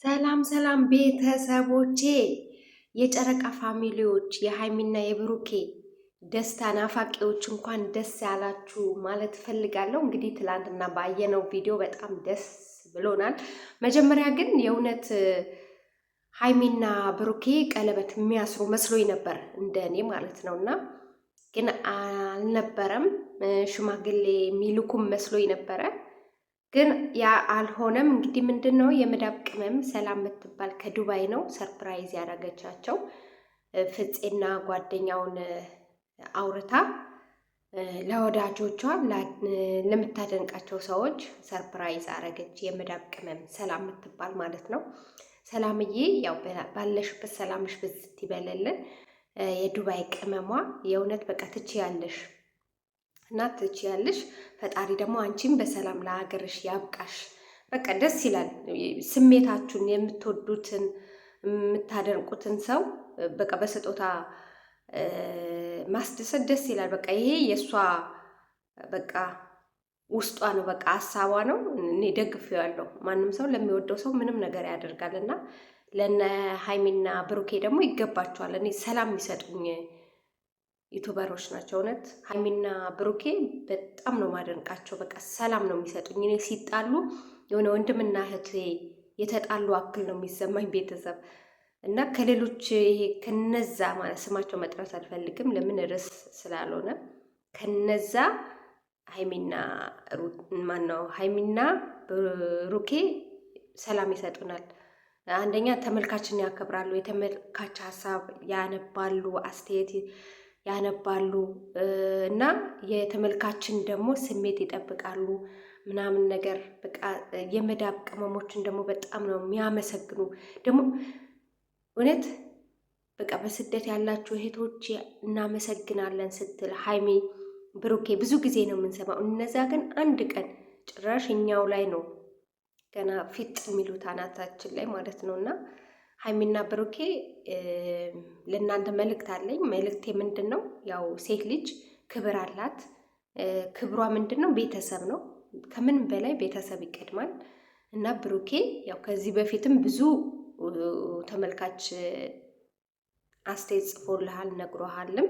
ሰላም ሰላም ቤተሰቦቼ የጨረቃ ፋሚሊዎች የሃይሚና የብሩኬ ደስታ ናፋቂዎች እንኳን ደስ ያላችሁ ማለት እፈልጋለሁ። እንግዲህ ትላንትና ባየነው ቪዲዮ በጣም ደስ ብሎናል። መጀመሪያ ግን የእውነት ሃይሚና ብሩኬ ቀለበት የሚያስሩ መስሎኝ ነበር እንደ እኔ ማለት ነው። እና ግን አልነበረም። ሽማግሌ የሚልኩም መስሎኝ ነበረ። ግን ያ አልሆነም። እንግዲህ ምንድን ነው የመዳብ ቅመም ሰላም የምትባል ከዱባይ ነው ሰርፕራይዝ ያደረገቻቸው። ፍፄና ጓደኛውን አውርታ ለወዳጆቿ ለምታደንቃቸው ሰዎች ሰርፕራይዝ አረገች። የመዳብ ቅመም ሰላም የምትባል ማለት ነው። ሰላምዬ ያው ባለሽበት ሰላምሽ ብዝት ይበለልን። የዱባይ ቅመሟ የእውነት በቃ ትችያለሽ እና ትችያለሽ። ፈጣሪ ደግሞ አንቺም በሰላም ለሀገርሽ ያብቃሽ። በቃ ደስ ይላል። ስሜታችሁን የምትወዱትን የምታደንቁትን ሰው በቃ በስጦታ ማስደሰት ደስ ይላል። በቃ ይሄ የእሷ በቃ ውስጧ ነው፣ በቃ ሀሳቧ ነው። እኔ ደግፌዋለሁ። ማንም ሰው ለሚወደው ሰው ምንም ነገር ያደርጋል እና ለነ ሃይሚና ብሩኬ ደግሞ ይገባቸዋል። እኔ ሰላም የሚሰጡኝ ዩቱበሮች ናቸው። እውነት ሃይሚና ብሩኬ በጣም ነው ማደንቃቸው። በቃ ሰላም ነው የሚሰጡኝ። እኔ ሲጣሉ የሆነ ወንድምና እህት የተጣሉ አክል ነው የሚሰማኝ ቤተሰብ እና ከሌሎች ይሄ ከነዛ ማለት ስማቸው መጥራት አልፈልግም፣ ለምን ርዕስ ስላልሆነ ከነዛ ሃይሚና ብሩኬ ሰላም ይሰጡናል። አንደኛ ተመልካችን ያከብራሉ፣ የተመልካች ሀሳብ ያነባሉ፣ አስተያየት ያነባሉ እና የተመልካችን ደግሞ ስሜት ይጠብቃሉ ምናምን ነገር። በቃ የመዳብ ቅመሞችን ደግሞ በጣም ነው የሚያመሰግኑ። ደግሞ እውነት በቃ በስደት ያላችሁ እህቶች እናመሰግናለን ስትል ሃይሚ ብሩኬ ብዙ ጊዜ ነው የምንሰማው። እነዛ ግን አንድ ቀን ጭራሽ እኛው ላይ ነው ገና ፊት የሚሉት አናታችን ላይ ማለት ነው። እና ሃይሚና ብሩኬ ለእናንተ መልእክት አለኝ። መልእክቴ ምንድን ነው? ያው ሴት ልጅ ክብር አላት። ክብሯ ምንድን ነው? ቤተሰብ ነው። ከምን በላይ ቤተሰብ ይቀድማል። እና ብሩኬ ያው ከዚህ በፊትም ብዙ ተመልካች አስተያየት ጽፎልሃል፣ ነግሮሃልም።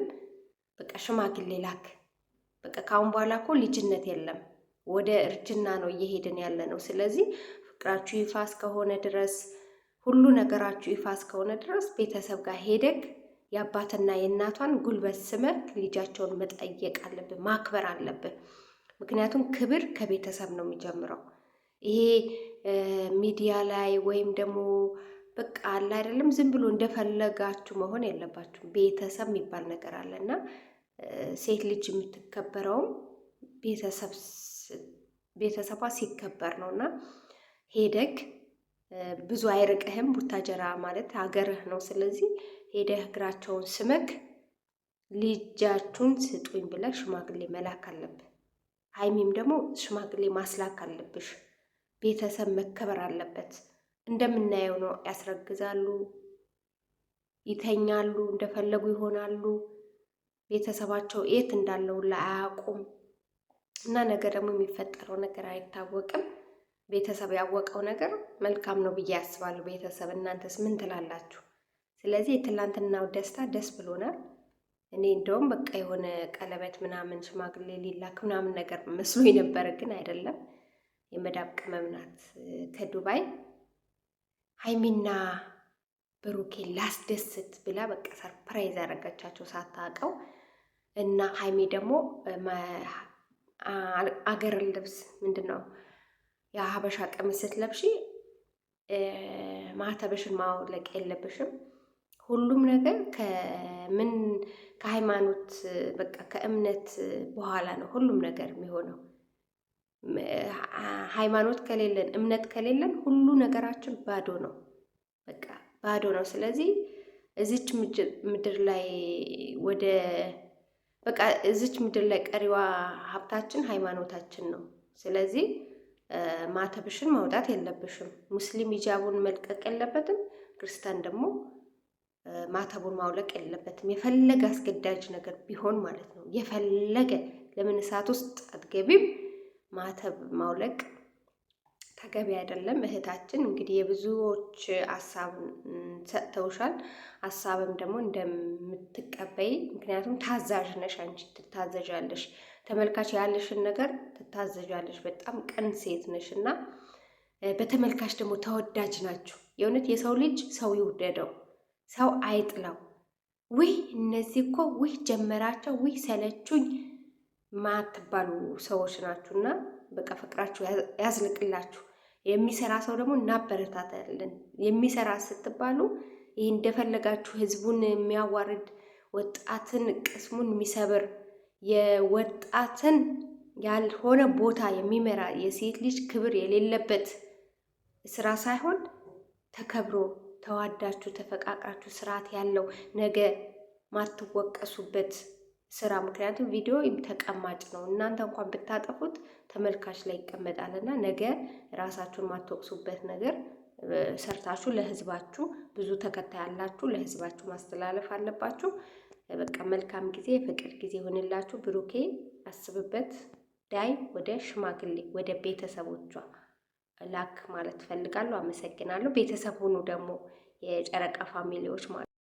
በቃ ሽማግሌ ላክ። በቃ ካሁን በኋላ እኮ ልጅነት የለም፣ ወደ እርጅና ነው እየሄድን ያለ ነው። ስለዚህ ፍቅራችሁ ይፋ እስከሆነ ድረስ ሁሉ ነገራችሁ ይፋ እስከሆነ ድረስ ቤተሰብ ጋር ሄደግ የአባትና የእናቷን ጉልበት ስመህ ልጃቸውን መጠየቅ አለብን፣ ማክበር አለብን። ምክንያቱም ክብር ከቤተሰብ ነው የሚጀምረው። ይሄ ሚዲያ ላይ ወይም ደግሞ በቃ አለ አይደለም፣ ዝም ብሎ እንደፈለጋችሁ መሆን የለባችሁም። ቤተሰብ የሚባል ነገር አለ እና ሴት ልጅ የምትከበረውም ቤተሰቧ ሲከበር ነው። እና ሄደግ ብዙ አይርቅህም። ቡታጀራ ማለት ሀገርህ ነው። ስለዚህ ሄደህ እግራቸውን ስመክ ልጃችሁን ስጡኝ ብለህ ሽማግሌ መላክ አለብህ። ሃይሚም ደግሞ ሽማግሌ ማስላክ አለብሽ። ቤተሰብ መከበር አለበት። እንደምናየው ነው። ያስረግዛሉ፣ ይተኛሉ፣ እንደፈለጉ ይሆናሉ። ቤተሰባቸው የት እንዳለውላ አያውቁም። እና ነገ ደግሞ የሚፈጠረው ነገር አይታወቅም። ቤተሰብ ያወቀው ነገር መልካም ነው ብዬ አስባለሁ። ቤተሰብ እናንተስ ምን ትላላችሁ? ስለዚህ የትላንትናው ደስታ ደስ ብሎናል። እኔ እንደውም በቃ የሆነ ቀለበት ምናምን ሽማግሌ ሊላክ ምናምን ነገር መስሎ ነበር፣ ግን አይደለም። የመዳብ ቅመም ናት ከዱባይ። ሃይሚና ብሩኬ ላስደስት ብላ በቃ ሰርፕራይዝ ያደረገቻቸው ሳታውቀው። እና ሃይሚ ደግሞ አገር ልብስ ምንድን ነው የሀበሻ ቀሚስ ስትለብሺ ማተብሽን ማውለቅ የለብሽም። ሁሉም ነገር ከሃይማኖት በቃ ከእምነት በኋላ ነው ሁሉም ነገር የሚሆነው። ሃይማኖት ከሌለን እምነት ከሌለን ሁሉ ነገራችን ባዶ ነው፣ በቃ ባዶ ነው። ስለዚህ እዚች ምድር ላይ እዚች ምድር ላይ ቀሪዋ ሀብታችን ሃይማኖታችን ነው። ስለዚህ ማተብሽን ማውጣት የለብሽም። ሙስሊም ሂጃቡን መልቀቅ የለበትም። ክርስቲያን ደግሞ ማተቡን ማውለቅ የለበትም። የፈለገ አስገዳጅ ነገር ቢሆን ማለት ነው። የፈለገ ለምን እሳት ውስጥ አትገቢም? ማተብ ማውለቅ ተገቢ አይደለም። እህታችን እንግዲህ የብዙዎች ሀሳብ ሰጥተውሻል። ሀሳብም ደግሞ እንደምትቀበይ ምክንያቱም ታዛዥ ነሽ፣ አንቺ ትታዘዣለሽ። ተመልካች ያለሽን ነገር ትታዘዣለሽ። በጣም ቅን ሴት ነሽ እና በተመልካች ደግሞ ተወዳጅ ናችሁ። የእውነት የሰው ልጅ ሰው ይውደደው፣ ሰው አይጥላው። ውይ እነዚህ እኮ ውይ ጀመራቸው፣ ውይ ሰለቹኝ ማትባሉ ሰዎች ናችሁና በቃ ፍቅራችሁ ያዝልቅላችሁ። የሚሰራ ሰው ደግሞ እናበረታታለን። የሚሰራ ስትባሉ ይህ እንደፈለጋችሁ ህዝቡን የሚያዋርድ ወጣትን ቅስሙን የሚሰብር የወጣትን ያልሆነ ቦታ የሚመራ የሴት ልጅ ክብር የሌለበት ስራ ሳይሆን ተከብሮ ተዋዳችሁ ተፈቃቃችሁ ስርዓት ያለው ነገ ማትወቀሱበት ስራ። ምክንያቱም ቪዲዮ ተቀማጭ ነው። እናንተ እንኳን ብታጠፉት ተመልካች ላይ ይቀመጣልና ነገ ራሳችሁን ማትወቅሱበት ነገር ሰርታችሁ ለህዝባችሁ ብዙ ተከታይ ያላችሁ ለህዝባችሁ ማስተላለፍ አለባችሁ። በቃ መልካም ጊዜ የፍቅር ጊዜ ሆንላችሁ። ብሩኬ አስብበት። ዳይ ወደ ሽማግሌ ወደ ቤተሰቦቿ ላክ ማለት ፈልጋለሁ። አመሰግናለሁ። ቤተሰብ ሁኑ ደግሞ የጨረቃ ፋሚሊዎች ማለት